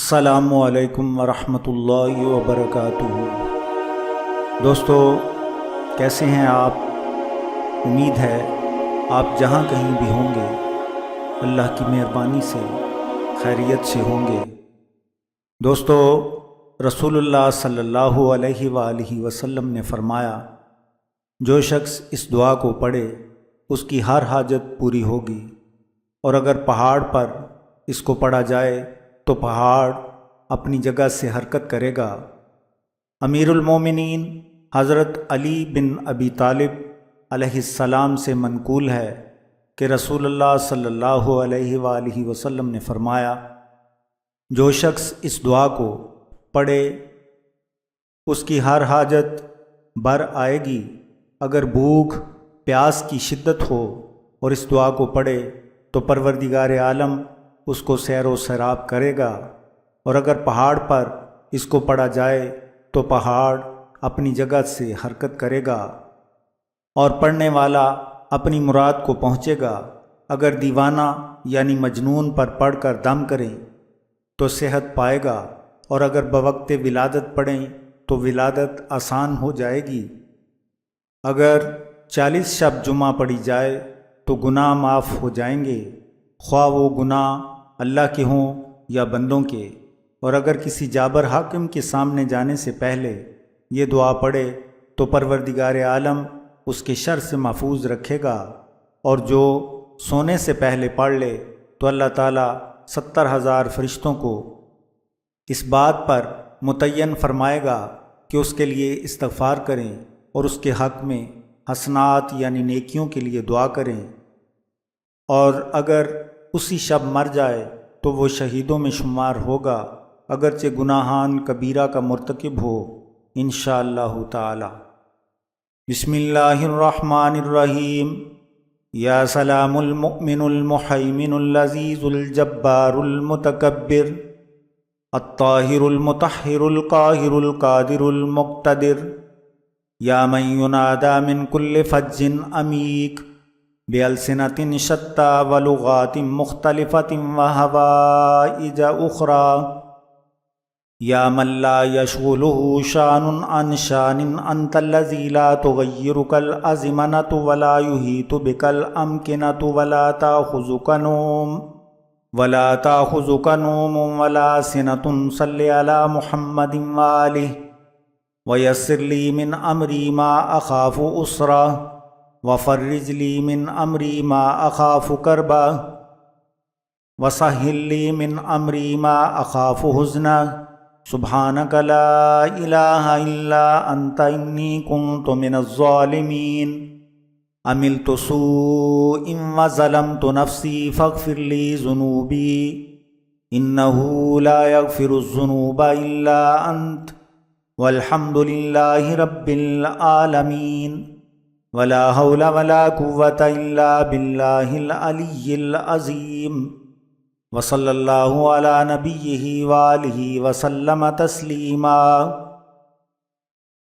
السلام علیکم ورحمۃ اللہ وبرکاتہ۔ دوستو، کیسے ہیں آپ؟ امید ہے آپ جہاں کہیں بھی ہوں گے اللہ کی مہربانی سے خیریت سے ہوں گے۔ دوستو، رسول اللہ صلی اللہ علیہ وآلہ وسلم نے فرمایا، جو شخص اس دعا کو پڑھے اس کی ہر حاجت پوری ہوگی، اور اگر پہاڑ پر اس کو پڑھا جائے تو پہاڑ اپنی جگہ سے حرکت کرے گا۔ امیر المومنین حضرت علی بن ابی طالب علیہ السلام سے منقول ہے کہ رسول اللہ صلی اللہ علیہ وآلہ وسلم نے فرمایا، جو شخص اس دعا کو پڑھے اس کی ہر حاجت بر آئے گی۔ اگر بھوک پیاس کی شدت ہو اور اس دعا کو پڑھے تو پروردگار عالم اس کو سیر و سراب کرے گا، اور اگر پہاڑ پر اس کو پڑھا جائے تو پہاڑ اپنی جگہ سے حرکت کرے گا، اور پڑھنے والا اپنی مراد کو پہنچے گا۔ اگر دیوانہ یعنی مجنون پر پڑھ کر دم کریں تو صحت پائے گا، اور اگر بوقت ولادت پڑھیں تو ولادت آسان ہو جائے گی۔ اگر 40 شب جمعہ پڑھی جائے تو گناہ معاف ہو جائیں گے، خواہ وہ گناہ اللہ کے ہوں یا بندوں کے۔ اور اگر کسی جابر حاکم کے سامنے جانے سے پہلے یہ دعا پڑھے تو پروردگار عالم اس کے شر سے محفوظ رکھے گا، اور جو سونے سے پہلے پڑھ لے تو اللہ تعالیٰ 70,000 فرشتوں کو اس بات پر متعین فرمائے گا کہ اس کے لیے استغفار کریں اور اس کے حق میں حسنات یعنی نیکیوں کے لیے دعا کریں، اور اگر اسی شب مر جائے تو وہ شہیدوں میں شمار ہوگا، اگرچہ گناہان کبیرہ کا مرتکب ہو، انشاءاللہ تعالی۔ بسم اللہ الرحمن الرحیم۔ یا سلام المؤمن المحیمن اللذیذ الجبار المتکبر الطاہر المطہر القاہر القادر المقتدر، یا من ینادى من کل فج عمیق بألسنة شتى ولغات مختلفة وحوائج أخرى، یا من لا يشغله شان عن شان، أنت الذي لا تغيرك الأزمنة ولا يحيط بك الأمكنة ولا تأخذك نوم ولا سنة، صل على محمد وآله ويسر لي من أمري ما أخاف أسرا، وفرج لي من أمري ما أخاف كربا، وسهل لي من أمري ما أخاف حزنا، سبحانك لا إله إلا أنت إني كنت من الظالمين، عملت سوء وظلمت نفسي فاغفر لي ذنوبي إنه لا يغفر الذنوب إلا أنت، والحمد لله رب العالمين، ولا حول ولا قوة إلا بالله العلي العظيم، وصلى الله على نبيه وآله وسلم تسليما۔